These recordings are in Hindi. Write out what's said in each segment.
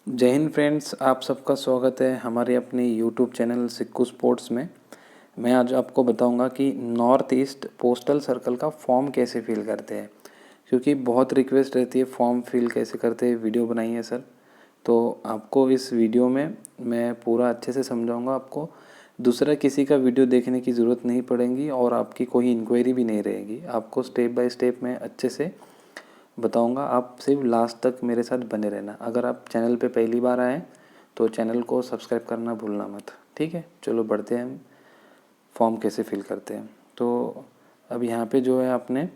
जय हिंद फ्रेंड्स, आप सबका स्वागत है हमारे अपने यूट्यूब चैनल सिक्कू स्पोर्ट्स में। मैं आज आपको बताऊंगा कि नॉर्थ ईस्ट पोस्टल सर्कल का फॉर्म कैसे फिल करते हैं, क्योंकि बहुत रिक्वेस्ट रहती है फॉर्म फिल कैसे करते हैं, वीडियो बनाइए सर। तो आपको इस वीडियो में मैं पूरा अच्छे से समझाऊंगा। आपको दूसरा किसी का वीडियो देखने की ज़रूरत नहीं पड़ेगी और आपकी कोई इंक्वायरी भी नहीं रहेगी। आपको स्टेप बाय स्टेप मैं अच्छे से बताऊंगा। आप सिर्फ लास्ट तक मेरे साथ बने रहना। अगर आप चैनल पे पहली बार आएँ तो चैनल को सब्सक्राइब करना भूलना मत, ठीक है। चलो बढ़ते हैं, फॉर्म कैसे फिल करते हैं। तो अब यहाँ पे जो है आपने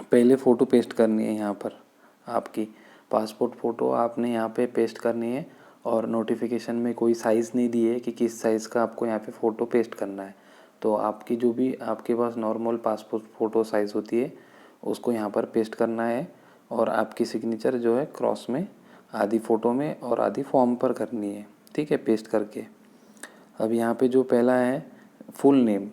पहले फ़ोटो पेस्ट करनी है। यहाँ पर आपकी पासपोर्ट फ़ोटो आपने यहाँ पे पेस्ट करनी है और नोटिफिकेशन में कोई साइज़ नहीं दी है कि किस साइज़ का आपको यहाँ पे फ़ोटो पेस्ट करना है। तो आपकी जो भी आपके पास नॉर्मल पासपोर्ट फ़ोटो साइज़ होती है उसको यहाँ पर पेस्ट करना है और आपकी सिग्नेचर जो है क्रॉस में आधी फ़ोटो में और आधी फॉर्म पर करनी है, ठीक है, पेस्ट करके। अब यहाँ पे जो पहला है full name,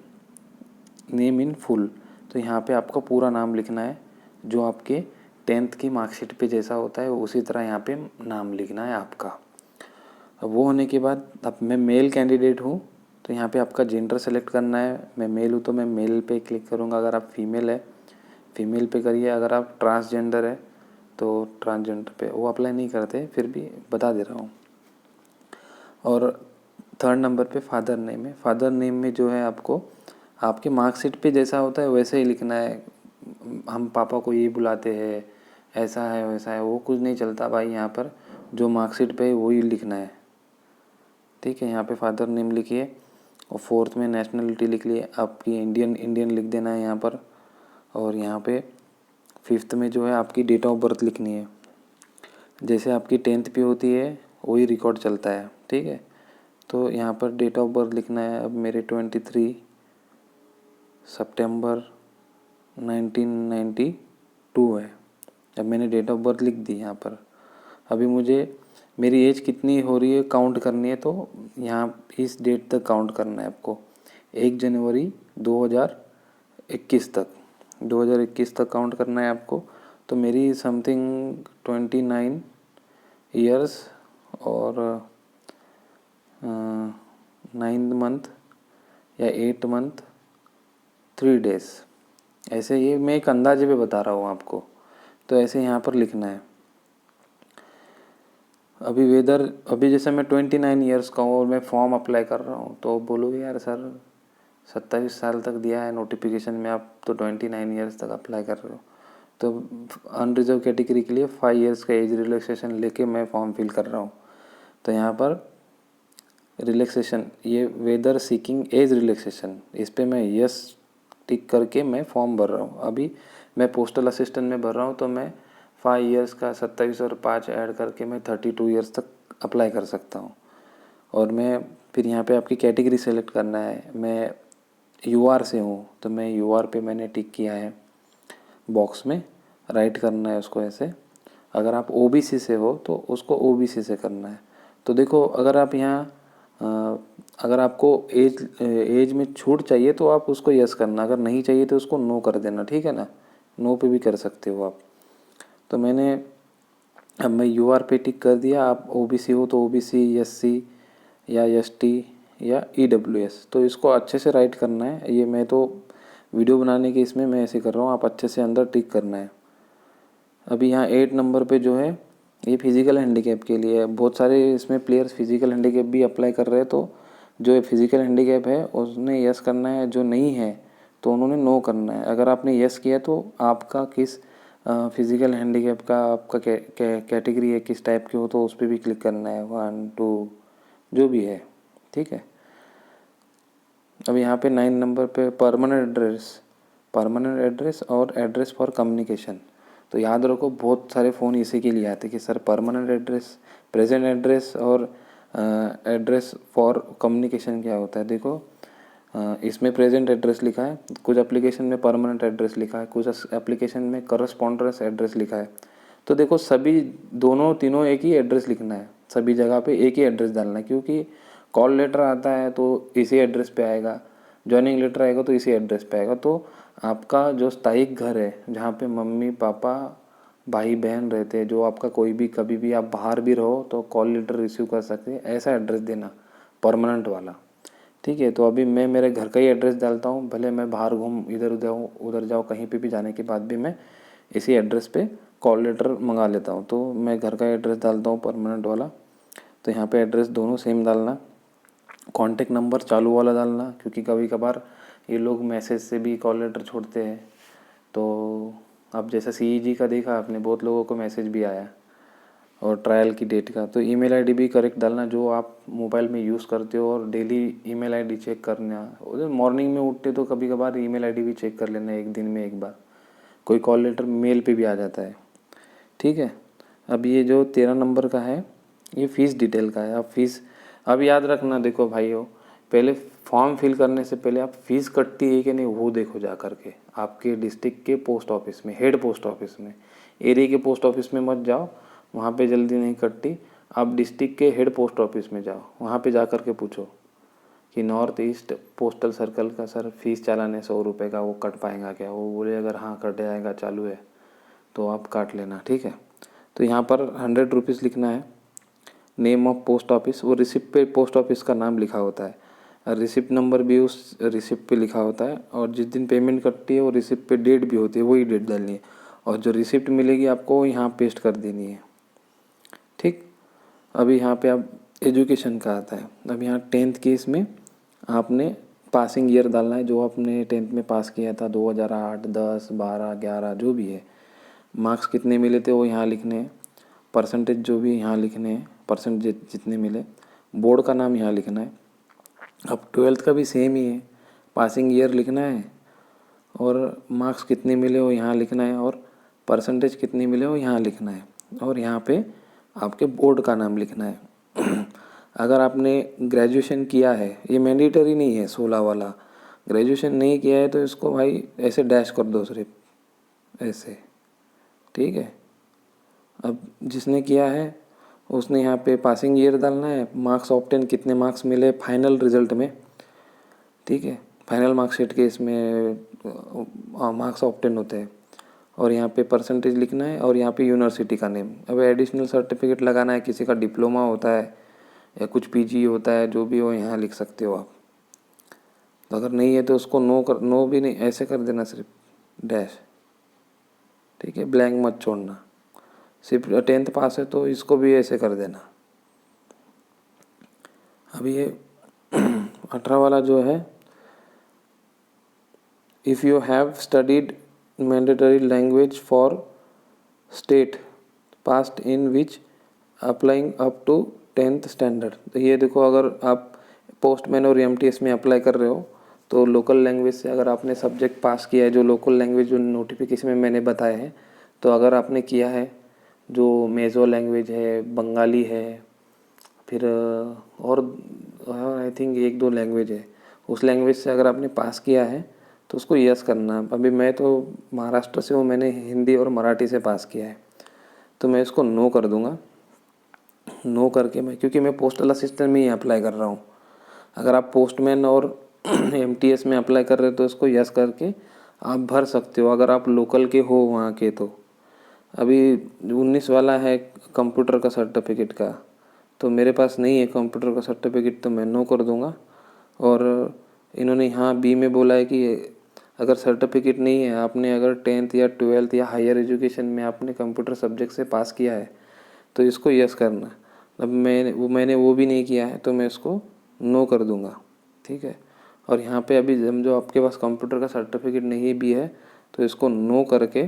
name in full, तो यहाँ पे आपका पूरा नाम लिखना है। जो आपके 10th की मार्कशीट पे जैसा होता है उसी तरह यहाँ पे नाम लिखना है आपका। अब वो होने के बाद अब मैं मेल कैंडिडेट हूँ तो यहाँ पे आपका जेंडर सेलेक्ट करना है। मैं मेल हूँ तो मैं मेल पे क्लिक करूँगा। अगर आप फीमेल है फीमेल पे करिए। अगर आप ट्रांसजेंडर है तो ट्रांसजेंडर पे, वो अप्लाई नहीं करते, फिर भी बता दे रहा हूँ। और थर्ड नंबर पे फादर नेम है। फादर नेम में जो है आपको आपके मार्कशीट पे जैसा होता है वैसे ही लिखना है। हम पापा को ये बुलाते हैं, ऐसा है वैसा है, वो कुछ नहीं चलता भाई। यहाँ पर जो मार्कशीट पे है वही लिखना है, ठीक है। यहाँ पे फादर नेम लिखिए और फोर्थ में नेशनलिटी लिख लिए आपकी, इंडियन इंडियन लिख देना है यहाँ पर। और यहाँ पे फिफ्थ में जो है आपकी डेट ऑफ बर्थ लिखनी है। जैसे आपकी 10th पे होती है वही रिकॉर्ड चलता है, ठीक है। तो यहाँ पर डेट ऑफ बर्थ लिखना है। अब मेरे 23 सितंबर 1992 है। अब मैंने डेट ऑफ बर्थ लिख दी यहाँ पर। अभी मुझे मेरी एज कितनी हो रही है काउंट करनी है, तो यहाँ इस डेट तक काउंट करना है आपको, 1 जनवरी 2021 तक, 2021 तक काउंट करना है आपको। तो मेरी समथिंग 29 ईयर्स और 9 मंथ या 8 मंथ 3 डेज़, ऐसे ये मैं एक अंदाजे पे बता रहा हूँ आपको। तो ऐसे यहाँ पर लिखना है। अभी जैसे मैं 29 ईयर्स का हूँ और मैं फॉर्म अप्लाई कर रहा हूँ, तो बोलोगे यार सर 27 साल तक दिया है नोटिफिकेशन में, आप तो 29 ईयर्स तक अप्लाई कर रहे हो। तो अनरिजर्व कैटेगरी के लिए 5 ईयर्स का एज रिलैक्सेशन लेके मैं फॉर्म फिल कर रहा हूँ। तो यहाँ पर रिलैक्सेशन, ये वेदर सीकिंग एज रिलैक्सेशन, इस पर मैं यस टिक करके मैं फॉर्म भर रहा हूँ। अभी मैं पोस्टल असिस्टेंट में भर रहा हूँ, तो मैं 5 ईयर्स का 27 और 5 ऐड करके मैं 32 ईयर्स तक अप्लाई कर सकता हूँ। और मैं फिर यहाँ पे आपकी कैटेगरी सेलेक्ट करना है। मैं यूआर से हूँ तो मैं यूआर पे मैंने टिक किया है, बॉक्स में राइट करना है उसको ऐसे। अगर आप ओबीसी से हो तो उसको ओबीसी से करना है। तो देखो, अगर आप यहाँ अगर आपको एज में छूट चाहिए तो आप उसको यस करना, अगर नहीं चाहिए तो उसको नो कर देना, ठीक है ना। नो पे भी कर सकते हो आप। तो अब मैं यूआर पे टिक कर दिया। आप ओबीसी हो तो ओबीसी, एससी या एसटी या ईडब्ल्यूएस, तो इसको अच्छे से राइट करना है। ये मैं तो वीडियो बनाने के इसमें मैं ऐसे कर रहा हूँ, आप अच्छे से अंदर टिक करना है। अभी यहाँ 8 नंबर पे जो है ये फिज़िकल हैंडीकैप के लिए है। बहुत सारे इसमें प्लेयर्स फिज़िकल हैंडीकैप भी अप्लाई कर रहे हैं, तो जो फिज़िकल हैंडीकैप है उसने यस करना है, जो नहीं है तो उन्होंने नो करना है। अगर आपने यस किया तो आपका किस फिज़िकल हैंडीकैप का आपका कैटेगरी है, किस टाइप के हो, तो उस पर भी क्लिक करना है, 1 2 जो भी है, ठीक है। अब यहाँ पे 9 नंबर पे परमानेंट एड्रेस और एड्रेस फॉर कम्युनिकेशन। तो याद रखो, बहुत सारे फ़ोन इसी के लिए आते हैं कि sir permanent address, present address और एड्रेस फॉर कम्युनिकेशन क्या होता है। देखो, इसमें प्रेजेंट एड्रेस लिखा है, कुछ एप्लीकेशन में परमानेंट एड्रेस लिखा है, कुछ एप्लीकेशन में करस्पॉन्डेंस एड्रेस लिखा है। तो देखो, सभी दोनों तीनों एक ही एड्रेस लिखना है, सभी जगह पे एक ही एड्रेस डालना है, क्योंकि कॉल लेटर आता है तो इसी एड्रेस पे आएगा, ज्वाइनिंग लेटर आएगा तो इसी एड्रेस पे आएगा। तो आपका जो स्थायी घर है, जहाँ पे मम्मी पापा भाई बहन रहते हैं, जो आपका कोई भी कभी भी आप बाहर भी रहो तो कॉल लेटर रिसीव कर सकते हैं, ऐसा एड्रेस देना परमानेंट वाला। ठीक है, तो अभी मैं मेरे घर का ही एड्रेस डालता हूँ, भले मैं बाहर घूम इधर उधर जाऊँ, कहीं पे भी जाने के बाद भी मैं इसी एड्रेस पे कॉल लेटर मंगा लेता हूँ। तो मैं घर का एड्रेस डालता हूँ परमानेंट वाला। तो यहाँ पे एड्रेस दोनों सेम डालना, कॉन्टेक्ट नंबर चालू वाला डालना, क्योंकि कभी कभार ये लोग मैसेज से भी कॉल लेटर छोड़ते हैं। तो अब जैसा CEG का देखा आपने, बहुत लोगों को मैसेज भी आया और ट्रायल की डेट का। तो ईमेल आईडी भी करेक्ट डालना जो आप मोबाइल में यूज़ करते हो, और डेली ईमेल आईडी चेक करना। मॉर्निंग में उठते तो कभी कभार ईमेल आईडी भी चेक कर लेना, एक दिन में एक बार। कोई कॉल लेटर मेल पे भी आ जाता है। ठीक है, अब ये जो 13 नंबर का है ये फ़ीस डिटेल का है। अब फीस अब याद रखना, देखो भाइयों, पहले फॉर्म फिल करने से पहले आप फीस कटती है कि नहीं वो देखो जा करके आपके डिस्ट्रिक्ट के पोस्ट ऑफिस में, हेड पोस्ट ऑफिस में। एरिया के पोस्ट ऑफिस में मत जाओ, वहाँ पे जल्दी नहीं कटती। आप डिस्ट्रिक्ट के हेड पोस्ट ऑफिस में जाओ, वहाँ पे जा कर के पूछो कि नॉर्थ ईस्ट पोस्टल सर्कल का सर फीस चालान है 100 रुपये का, वो कट पाएगा क्या? वो बोले अगर हाँ कट जाएगा, चालू है तो आप काट लेना। ठीक है, तो यहाँ पर 100 रुपीज़ लिखना है। नेम ऑफ पोस्ट ऑफिस, वो रिसिप्ट पे पोस्ट ऑफिस का नाम लिखा होता है, और रिसिप्ट नंबर भी उस रिसिप्ट पे लिखा होता है, और जिस दिन पेमेंट कटती है वो रिसिप्ट पे डेट भी होती है, वही डेट डालनी है, और जो रिसिप्ट मिलेगी आपको यहाँ पेस्ट कर देनी है। ठीक, अभी यहाँ पे अब एजुकेशन का आता है। अब यहाँ 10th के इसमें आपने पासिंग ईयर डालना है, जो आपने 10th में पास किया था, 2008, 10, 12, 11 जो भी है। मार्क्स कितने मिले थे वो यहाँ लिखने हैं, परसेंटेज जो भी यहाँ लिखने हैं, परसेंटेज जितने मिले, बोर्ड का नाम यहाँ लिखना है। अब 12th का भी सेम ही है, पासिंग ईयर लिखना है, और मार्क्स कितने मिले वो यहाँ लिखना है, और परसेंटेज कितने मिले वो यहाँ लिखना है, और यहाँ पे आपके बोर्ड का नाम लिखना है। अगर आपने ग्रेजुएशन किया है, ये मैंडेटरी नहीं है 16 वाला, ग्रेजुएशन नहीं किया है तो इसको भाई ऐसे डैश कर दो, सिर्फ ऐसे। ठीक है, अब जिसने किया है उसने यहाँ पे पासिंग ईयर डालना है, मार्क्स ऑब्टेन कितने मार्क्स मिले फाइनल रिजल्ट में। ठीक है, फाइनल मार्कशीट के इसमें मार्क्स ऑब्टेन होते हैं, और यहाँ पे परसेंटेज लिखना है, और यहाँ पे यूनिवर्सिटी का नेम। अब एडिशनल सर्टिफिकेट लगाना है, किसी का डिप्लोमा होता है या कुछ PG होता है, जो भी हो यहाँ लिख सकते हो आप। तो अगर नहीं है तो उसको नो भी नहीं, ऐसे कर देना, सिर्फ डैश। ठीक है, ब्लैंक मत छोड़ना। सिर्फ 10th पास है तो इसको भी ऐसे कर देना। अब ये 18 वाला जो है, if you have studied mandatory language for state past in which applying up to 10th standard. तो ये देखो, अगर आप पोस्टमैन और MTS में अप्लाई कर रहे हो तो लोकल लैंग्वेज से अगर आपने सब्जेक्ट पास किया है, जो लोकल लैंग्वेज जो नोटिफिकेशन में मैंने बताए हैं, तो अगर आपने किया है, जो मेजो लैंग्वेज है, बंगाली है, फिर और आई थिंक 1-2 लैंग्वेज है, उस लैंग्वेज से अगर आपने पास किया है तो उसको यस करना। अभी मैं तो महाराष्ट्र से हूँ, मैंने हिंदी और मराठी से पास किया है, तो मैं इसको नो कर दूँगा। नो करके मैं, क्योंकि मैं पोस्टल असिस्टेंट में ही अप्लाई कर रहा हूँ, अगर आप पोस्टमैन और MTS में अप्लाई कर रहे हो तो इसको यस करके आप भर सकते हो, अगर आप लोकल के हो वहाँ के। तो अभी 19 वाला है कंप्यूटर का सर्टिफिकेट का, तो मेरे पास नहीं है कंप्यूटर का सर्टिफिकेट, तो मैं नो कर दूँगा। और इन्होंने यहाँ B में बोला है कि अगर सर्टिफिकेट नहीं है, आपने अगर 10th या 12th या हायर एजुकेशन में आपने कंप्यूटर सब्जेक्ट से पास किया है तो इसको यस करना। अब मैंने वो भी नहीं किया है तो मैं इसको नो कर दूँगा। ठीक है, और यहाँ पे अभी जो आपके पास कंप्यूटर का सर्टिफिकेट नहीं भी है तो इसको नो करके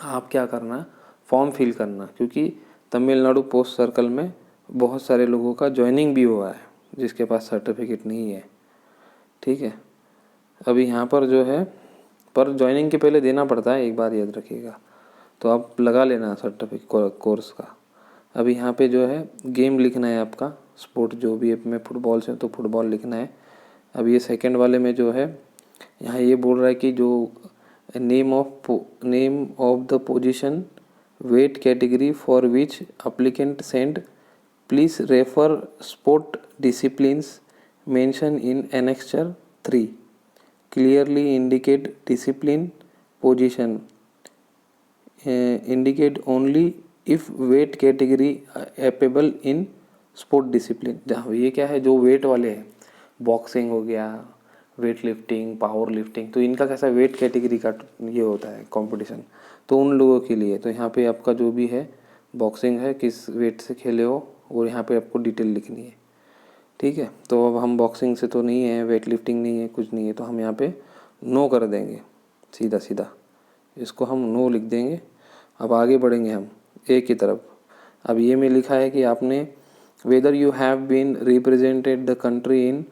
आप क्या करना, फॉर्म फिल करना, क्योंकि तमिलनाडु पोस्ट सर्कल में बहुत सारे लोगों का ज्वाइनिंग भी हुआ है जिसके पास सर्टिफिकेट नहीं है। ठीक है, अभी यहाँ पर जो है, पर ज्वाइनिंग के पहले देना पड़ता है, एक बार याद रखिएगा, तो आप लगा लेना सर्टिफिकेट कोर्स का। अभी यहाँ पे जो है गेम लिखना है आपका, स्पोर्ट जो भी है, मैं फुटबॉल से तो फुटबॉल लिखना है। अब ये सेकंड वाले में जो है, यहाँ ये बोल रहा है कि जो name of the position, weight category for which applicant send, please refer sport disciplines mention in annexure 3, clearly indicate discipline position indicate only if weight category एपेबल इन स्पोर्ट डिसिप्लिन। जहाँ ये क्या है, जो वेट वाले हैं, बॉक्सिंग हो गया, वेट लिफ्टिंग, पावर लिफ्टिंग, तो इनका कैसा वेट कैटेगरी का ये होता है कंपटीशन, तो उन लोगों के लिए तो यहाँ पे आपका जो भी है बॉक्सिंग है, किस वेट से खेले हो, और यहाँ पे आपको डिटेल लिखनी है। ठीक है, तो अब हम बॉक्सिंग से तो नहीं है, वेट लिफ्टिंग नहीं है, कुछ नहीं है, तो हम यहाँ पे नो कर देंगे, सीधा सीधा इसको हम नो लिख देंगे। अब आगे बढ़ेंगे हम ए की तरफ। अब ये में लिखा है कि आपने whether you have been represented the country in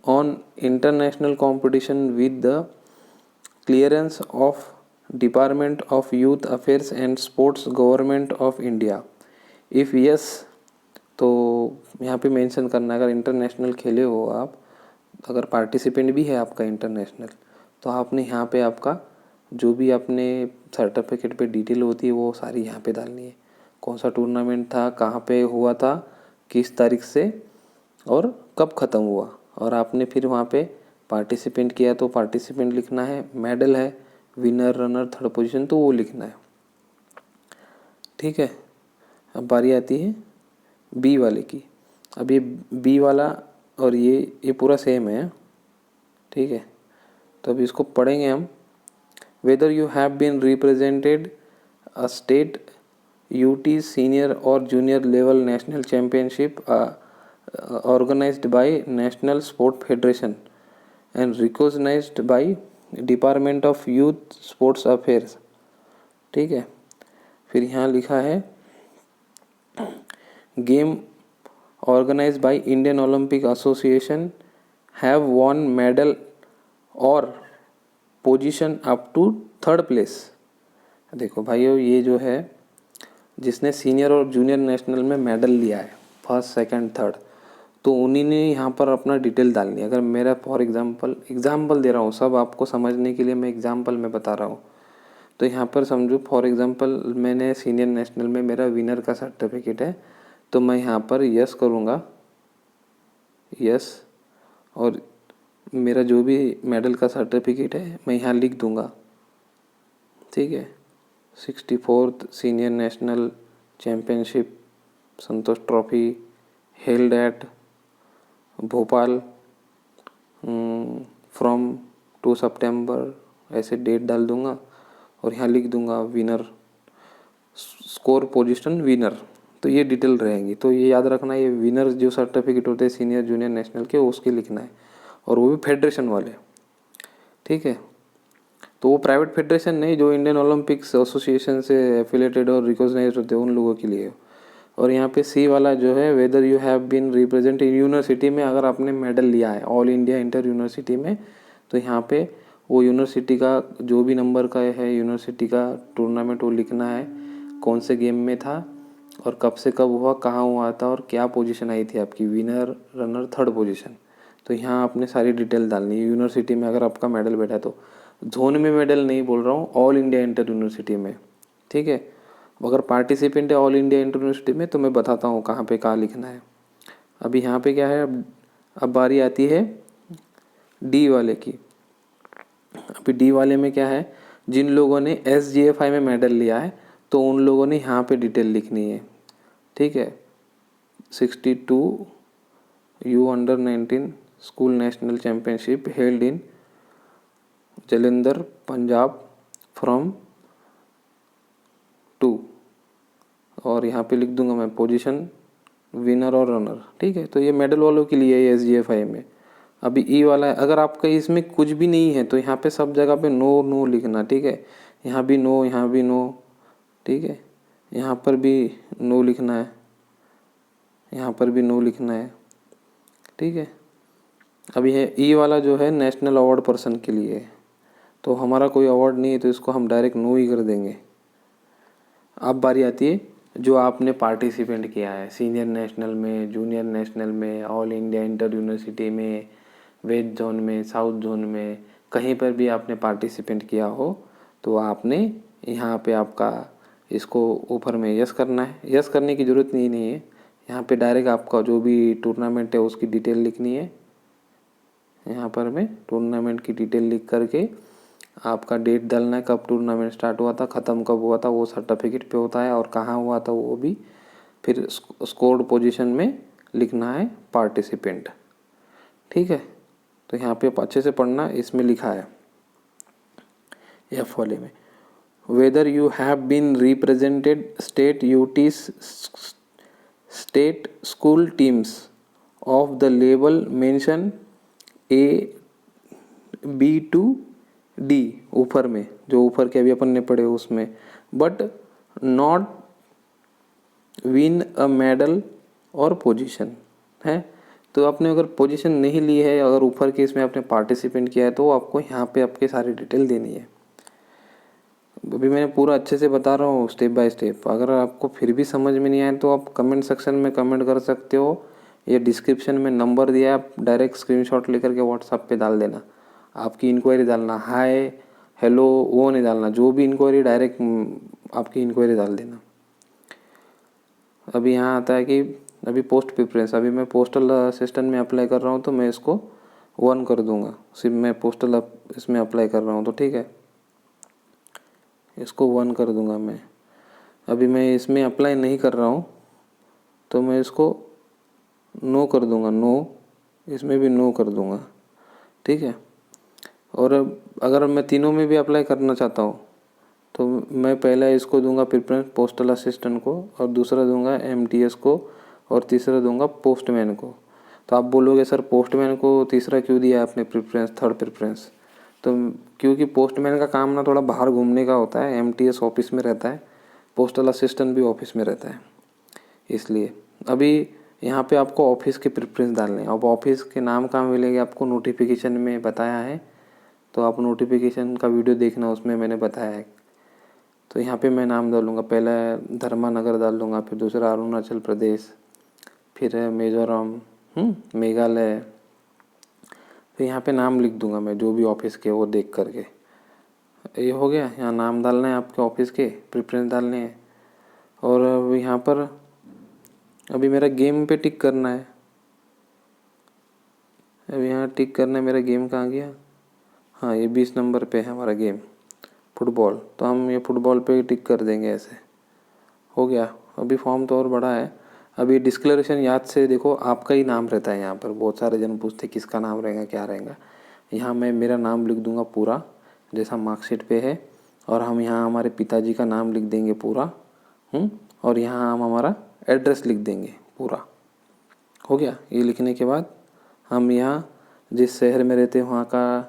on international competition with the clearance of Department of Youth Affairs and Sports Government of India. If yes, तो यहाँ पे मेंशन करना, अगर इंटरनेशनल खेले हो आप, अगर पार्टिसिपेंट भी है आपका इंटरनेशनल, तो आपने यहाँ पे आपका जो भी अपने सर्टिफिकेट पे डिटेल होती है वो सारी यहाँ पे डालनी है। कौन सा टूर्नामेंट था, कहाँ पे हुआ था, किस तारीख से, और कब ख़त्म हुआ, और आपने फिर वहाँ पे पार्टिसिपेंट किया तो पार्टिसिपेंट लिखना है, मेडल है, विनर, रनर, थर्ड पोजीशन, तो वो लिखना है। ठीक है, अब बारी आती है बी वाले की। अब ये बी वाला और ये पूरा सेम है। ठीक है, तो अब इसको पढ़ेंगे हम। Whether you have been represented a state UT senior और junior level national championship organized by National Sport Federation and recognized by Department of Youth Sports Affairs। ठीक है, फिर यहाँ लिखा है game organized by Indian Olympic association have won medal और position up to third place. देखो भाइयों, ये जो है जिसने सीनियर और जूनियर नेशनल में मेडल लिया है, फर्स्ट सेकंड थर्ड, तो उन्हीं ने यहाँ पर अपना डिटेल डालनी है। अगर मेरा फॉर एग्जांपल दे रहा हूँ, सब आपको समझने के लिए मैं एग्जांपल में बता रहा हूँ। तो यहाँ पर समझो फॉर एग्जांपल मैंने सीनियर नेशनल में मेरा विनर का सर्टिफिकेट है, तो मैं यहाँ पर यस करूँगा, यस, और मेरा जो भी मेडल का सर्टिफिकेट है मैं यहाँ लिख दूँगा। ठीक है, 64th senior national championship Santosh trophy held at Bhopal from 2 सितंबर, ऐसे डेट डाल दूंगा और यहाँ लिख दूंगा विनर, स्कोर पोजीशन विनर, तो ये डिटेल रहेंगी। तो ये याद रखना, ये विनर जो सर्टिफिकेट होते हैं सीनियर जूनियर नेशनल के, उसके लिखना है, और वो भी फेडरेशन वाले। ठीक है, तो वो प्राइवेट फेडरेशन नहीं, जो इंडियन ओलंपिक्स एसोसिएशन से एफिलेटेड और रिकॉग्नाइज्ड होते हैं उन लोगों के लिए। और यहाँ पे सी वाला जो है whether you have been represent in university में, अगर आपने मेडल लिया है ऑल इंडिया इंटर यूनिवर्सिटी में, तो यहाँ पे वो यूनिवर्सिटी का जो भी नंबर का है यूनिवर्सिटी का टूर्नामेंट वो लिखना है, कौन से गेम में था और कब से कब हुआ, कहाँ हुआ था, और क्या पोजीशन आई थी आपकी, विनर, रनर, थर्ड पोजीशन। तो यहाँ आपने सारी डिटेल डालनी है। यूनिवर्सिटी में अगर आपका मेडल बैठा है, तो जोन में मेडल नहीं बोल रहा हूँ, ऑल इंडिया इंटर यूनिवर्सिटी में। ठीक है, अगर पार्टिसिपेंट है ऑल इंडिया इंटर यूनिवर्सिटी में, तो मैं बताता हूँ कहाँ पे कहाँ लिखना है। अभी यहाँ पे क्या है, अब बारी आती है डी वाले की। अभी डी वाले में क्या है, जिन लोगों ने SGFI में मेडल लिया है, तो उन लोगों ने यहाँ पे डिटेल लिखनी है। ठीक है, 62 U under 19 school national championship held in Jalandhar Punjab from 2, और यहाँ पे लिख दूंगा मैं पोजीशन विनर और रनर। ठीक है, तो ये मेडल वालों के लिए है SGFI में। अभी ई वाला है, अगर आपका इसमें कुछ भी नहीं है तो यहाँ पे सब जगह पे नो नो लिखना। ठीक है, यहाँ भी नो, यहाँ भी नो। ठीक है, यहाँ पर भी नो लिखना है, यहाँ पर भी नो लिखना है। ठीक है, अभी है ई वाला जो है नेशनल अवार्ड पर्सन के लिए है, तो हमारा कोई अवार्ड नहीं है, तो इसको हम डायरेक्ट नो ही कर देंगे। अब बारी आती है जो आपने पार्टिसिपेंट किया है सीनियर नेशनल में, जूनियर नेशनल में, ऑल इंडिया इंटर यूनिवर्सिटी में, वेस्ट जोन में, साउथ जोन में, कहीं पर भी आपने पार्टिसिपेंट किया हो, तो आपने यहाँ पे आपका इसको ऊपर में यस करना है। यस करने की ज़रूरत नहीं है, यहाँ पे डायरेक्ट आपका जो भी टूर्नामेंट है उसकी डिटेल लिखनी है। यहाँ पर मैं टूर्नामेंट की डिटेल लिख करके आपका डेट डालना है, कब टूर्नामेंट स्टार्ट हुआ था, ख़त्म कब हुआ था, वो सर्टिफिकेट पे होता है, और कहाँ हुआ था वो भी। फिर स्कोर्ड पोजीशन में लिखना है पार्टिसिपेंट। ठीक है, तो यहाँ पे अच्छे से पढ़ना, इसमें लिखा है एफ वाले में, whether you have been represented state UTs state school teams of the level mention A B to D, ऊपर में जो ऊपर के अभी अपन ने पढ़े उसमें, but not win a medal और पोजीशन है। तो आपने अगर पोजीशन नहीं ली है, अगर ऊपर के इसमें आपने पार्टिसिपेंट किया है, तो आपको यहाँ पे आपके सारी डिटेल देनी है। अभी मैंने पूरा अच्छे से बता रहा हूँ स्टेप बाय स्टेप। अगर आपको फिर भी समझ में नहीं आए तो आप कमेंट सेक्शन में कमेंट कर सकते हो, या डिस्क्रिप्शन में नंबर दिया है, आप डायरेक्ट स्क्रीनशॉट लेकर के व्हाट्सएप पे डाल देना। आपकी इंक्वायरी डालना, हाय हेलो वो नहीं डालना, जो भी इंक्वायरी डायरेक्ट आपकी इंक्वायरी डाल देना। अभी यहाँ आता है कि अभी पोस्ट प्रेफरेंस, अभी मैं पोस्टल असिस्टेंट में अप्लाई कर रहा हूँ, तो मैं इसको 1 कर दूँगा। सिर्फ मैं पोस्टल इसमें अप्लाई कर रहा हूँ, तो ठीक है, इसको 1 कर दूँगा मैं। अभी मैं इसमें अप्लाई नहीं कर रहा हूँ, तो मैं इसको नो कर दूँगा, नो, इसमें भी नो कर दूँगा। ठीक है, और अगर मैं तीनों में भी अप्लाई करना चाहता हूँ, तो मैं पहला इसको दूंगा प्रेफरेंस पोस्टल असिस्टेंट को, और दूसरा दूंगा एमटीएस को, और तीसरा दूंगा पोस्टमैन को। तो आप बोलोगे सर पोस्टमैन को तीसरा क्यों दिया आपने प्रेफरेंस, थर्ड प्रेफरेंस? तो क्योंकि पोस्टमैन का काम ना थोड़ा बाहर घूमने का होता है, एमटीएस ऑफिस में रहता है, पोस्टल असिस्टेंट भी ऑफिस में रहता है, इसलिए। अभी यहाँ पे आपको ऑफिस के प्रेफरेंस डालने हैं। अब ऑफिस के नाम कहाँ मिलेंगे आपको, नोटिफिकेशन में बताया है, तो आप नोटिफिकेशन का वीडियो देखना, उसमें मैंने बताया है। तो यहाँ पे मैं नाम डालूँगा, पहला धर्मानगर डाल दूँगा, फिर दूसरा अरुणाचल प्रदेश, फिर मिजोरम, मेघालय। फिर यहाँ पे नाम लिख दूँगा मैं जो भी ऑफिस के, वो देख करके। ये हो गया, यहाँ नाम डालना है आपके ऑफिस के, प्रेफरेंस डालने हैं। और अब यहाँ पर अभी मेरा गेम पे टिक करना है। अब यहाँ टिक करना है, मेरा गेम कहाँ गया, हाँ ये 20 नंबर पे है हमारा गेम, फुटबॉल। तो हम ये फुटबॉल पे टिक कर देंगे, ऐसे हो गया। अभी फॉर्म तो और बड़ा है। अभी डिस्क्लेरेशन याद से देखो, आपका ही नाम रहता है यहाँ पर। बहुत सारे जन पूछते किसका नाम रहेगा, क्या रहेगा। यहाँ मैं मेरा नाम लिख दूंगा पूरा, जैसा मार्कशीट पे है, और हम यहाँ हमारे पिताजी का नाम लिख देंगे पूरा, और यहाँ हम हमारा एड्रेस लिख देंगे पूरा। हो गया। ये लिखने के बाद हम यहाँ जिस शहर में रहते हैं वहाँ का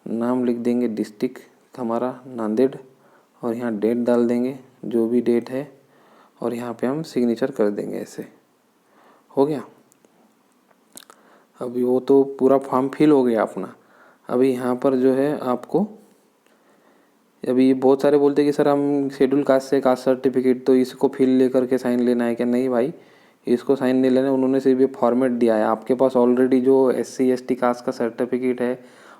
नाम लिख देंगे, डिस्ट्रिक्ट हमारा नांदेड़, और यहाँ डेट डाल देंगे जो भी डेट है, और यहाँ पे हम सिग्नेचर कर देंगे, ऐसे हो गया। अभी वो तो पूरा फॉर्म फिल हो गया अपना। अभी यहाँ पर जो है आपको, अभी बहुत सारे बोलते हैं कि सर हम शेड्यूल कास्ट से कास्ट सर्टिफिकेट, तो इसको फिल लेकर के साइन लेना है क्या? नहीं भाई, इसको साइन नहीं लेना, उन्होंने सिर्फ ये फॉर्मेट दिया है। आपके पास ऑलरेडी जो SC ST कास्ट का सर्टिफिकेट है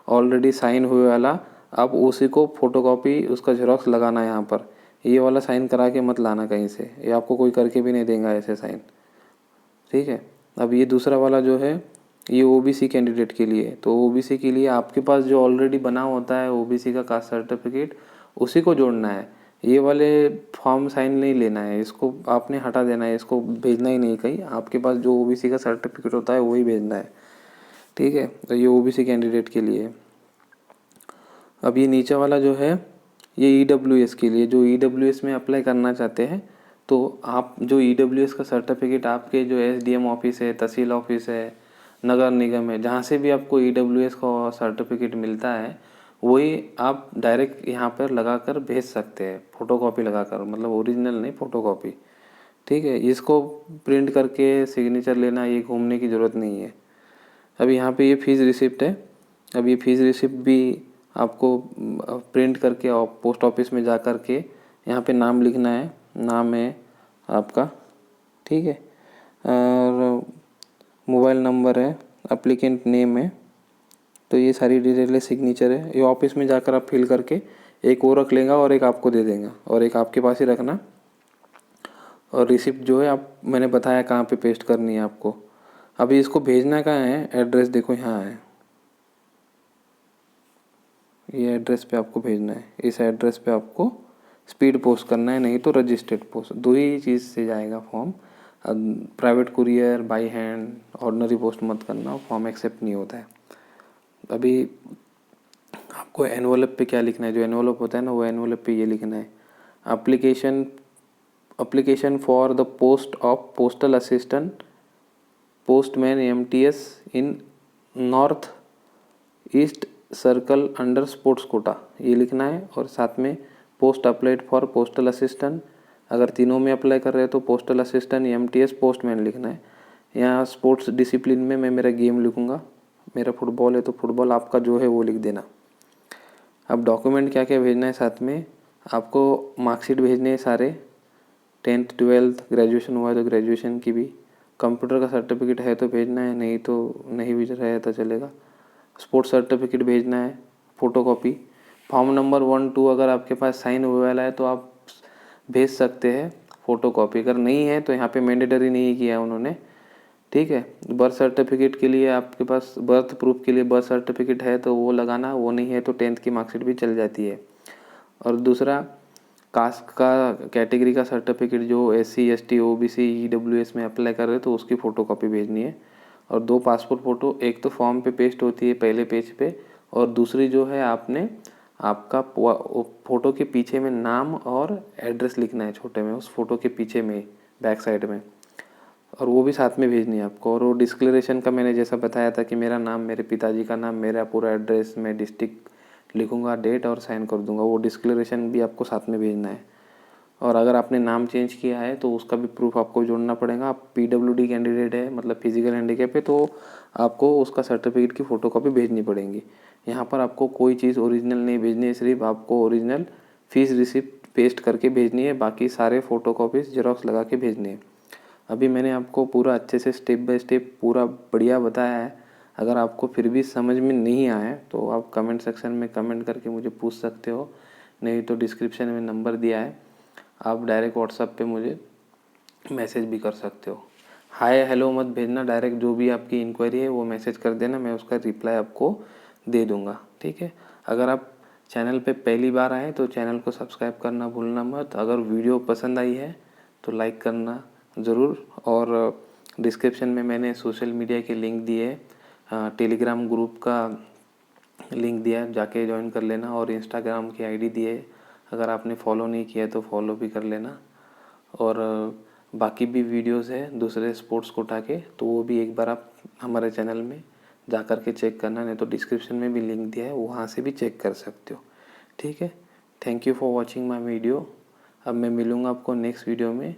ऑलरेडी साइन हुए वाला, आप उसी को फोटोकॉपी उसका जेरॉक्स लगाना है यहाँ पर। ये वाला साइन करा के मत लाना कहीं से, ये आपको कोई करके भी नहीं देगा ऐसे साइन, ठीक है। अब ये दूसरा वाला जो है ये OBC कैंडिडेट के लिए, तो OBC के लिए आपके पास जो ऑलरेडी बना होता है OBC का कास्ट सर्टिफिकेट, उसी को जोड़ना है। ये वाले फॉर्म साइन नहीं लेना है, इसको आपने हटा देना है, इसको भेजना ही नहीं कहीं। आपके पास जो OBC का सर्टिफिकेट होता है वही भेजना है, ठीक है। तो ये OBC कैंडिडेट के लिए। अब ये नीचे वाला जो है ये EWS के लिए, जो EWS में अप्लाई करना चाहते हैं, तो आप जो EWS का सर्टिफिकेट आपके जो SDM ऑफिस है, तहसील ऑफिस है, नगर निगम है, जहाँ से भी आपको EWS का सर्टिफिकेट मिलता है, वही आप डायरेक्ट यहाँ पर लगा कर भेज सकते हैं, फ़ोटोकॉपी लगा कर, मतलब ओरिजिनल नहीं, फ़ोटोकॉपी, ठीक है। इसको प्रिंट करके सिग्नेचर लेना, ये घूमने की ज़रूरत नहीं है। अब यहाँ पे ये फीस रिसिप्ट है। अब ये फीस रिसिप्ट भी आपको प्रिंट करके और पोस्ट ऑफिस में जा कर के यहाँ पे नाम लिखना है, नाम है आपका, ठीक है, और मोबाइल नंबर है, एप्लीकेंट नेम है, तो ये सारी डिटेल है, सिग्नेचर है। ये ऑफिस में जाकर आप फिल करके एक वो रख लेगा और एक आपको दे देगा, और एक आपके पास ही रखना। और रिसिप्ट जो है आप, मैंने बताया कहाँ पे पेस्ट करनी है आपको। अभी इसको भेजना कहाँ है, एड्रेस देखो यहाँ है, ये एड्रेस पे आपको भेजना है, इस एड्रेस पे आपको स्पीड पोस्ट करना है, नहीं तो रजिस्टर्ड पोस्ट, दो ही चीज़ से जाएगा form. Private courier, by hand, ordinary post मत करना, फॉर्म एक्सेप्ट नहीं होता है। अभी आपको एनवलप पे क्या लिखना है, जो एनवलप होता है ना, वो एनवलप पे ये लिखना है, application for the post of postal assistant postman MTS in north east circle under sports quota, ये लिखना है। और साथ में post applied for postal assistant, अगर तीनों में अप्लाई कर रहे हो तो पोस्टल असिस्टेंट, MTS, पोस्टमैन लिखना है। यहाँ स्पोर्ट्स डिसिप्लिन में मैं मेरा गेम लिखूँगा, मेरा फुटबॉल है तो फुटबॉल, आपका जो है वो लिख देना। अब डॉक्यूमेंट क्या क्या भेजना है, साथ में आपको मार्कशीट भेजने हैं सारे, 10th 12th, ग्रेजुएशन हुआ है तो ग्रेजुएशन की भी, कंप्यूटर का सर्टिफिकेट है तो भेजना है, नहीं तो नहीं भी रहे तो चलेगा। स्पोर्ट्स सर्टिफिकेट भेजना है, फ़ोटोकॉपी। फॉर्म नंबर 1 2 अगर आपके पास साइन हुआ वाला है तो आप भेज सकते हैं फ़ोटोकॉपी, अगर नहीं है तो यहाँ पे मैंडेटरी नहीं किया है उन्होंने, ठीक है। बर्थ सर्टिफिकेट के लिए आपके पास, बर्थ प्रूफ के लिए बर्थ सर्टिफिकेट है तो वो लगाना, वो नहीं है तो 10th की मार्कशीट भी चल जाती है। और दूसरा, कास्ट का कैटेगरी का सर्टिफिकेट, जो SC ST OBC EWS में अप्लाई कर रहे हो तो उसकी फ़ोटोकॉपी भेजनी है। और 2 पासपोर्ट फ़ोटो, एक तो फॉर्म पे पेस्ट होती है पहले पेज पे, और दूसरी जो है आपने आपका फ़ोटो के पीछे में नाम और एड्रेस लिखना है छोटे में, उस फ़ोटो के पीछे में बैक साइड में, और वो भी साथ में भेजनी है आपको। और वो डिस्क्लेरेशन का मैंने जैसा बताया था कि मेरा नाम, मेरे पिताजी का नाम, मेरा पूरा एड्रेस, मैं डिस्ट्रिक्ट लिखूँगा, डेट और साइन कर दूँगा, वो डिस्क्लेरेशन भी आपको साथ में भेजना है। और अगर आपने नाम चेंज किया है तो उसका भी प्रूफ आपको जोड़ना पड़ेगा। आप PWD कैंडिडेट है, मतलब फिजिकल हैंडीकैप है, तो आपको उसका सर्टिफिकेट की फ़ोटोकॉपी भेजनी पड़ेगी। यहाँ पर आपको कोई चीज़ ओरिजिनल नहीं भेजनी है, सिर्फ आपको ओरिजिनल फीस रिसिप्ट पेस्ट करके भेजनी है, बाकी सारे फ़ोटोकॉपीज़ जेरॉक्स लगा के भेजनी है। अभी मैंने आपको पूरा अच्छे से स्टेप बाय स्टेप पूरा बढ़िया बताया है। अगर आपको फिर भी समझ में नहीं आया तो आप कमेंट सेक्शन में कमेंट करके मुझे पूछ सकते हो, नहीं तो डिस्क्रिप्शन में नंबर दिया है, आप डायरेक्ट व्हाट्सएप पे मुझे मैसेज भी कर सकते हो। हाय हेलो मत भेजना, डायरेक्ट जो भी आपकी इंक्वायरी है वो मैसेज कर देना, मैं उसका रिप्लाई आपको दे दूँगा, ठीक है। अगर आप चैनल पे पहली बार आए तो चैनल को सब्सक्राइब करना भूलना मत। अगर वीडियो पसंद आई है तो लाइक करना ज़रूर। और डिस्क्रिप्शन में मैंने सोशल मीडिया के लिंक दिए, टेलीग्राम ग्रुप का लिंक दिया है, जाके ज्वाइन कर लेना। और इंस्टाग्राम की ID दी है, अगर आपने फॉलो नहीं किया तो फॉलो भी कर लेना। और बाकी भी वीडियोस है दूसरे स्पोर्ट्स कोटा के, तो वो भी एक बार आप हमारे चैनल में जा कर के चेक करना, नहीं तो डिस्क्रिप्शन में भी लिंक दिया है, वहाँ से भी चेक कर सकते हो, ठीक है। Thank you for watching my video. अब मैं मिलूँगा आपको नेक्स्ट वीडियो में।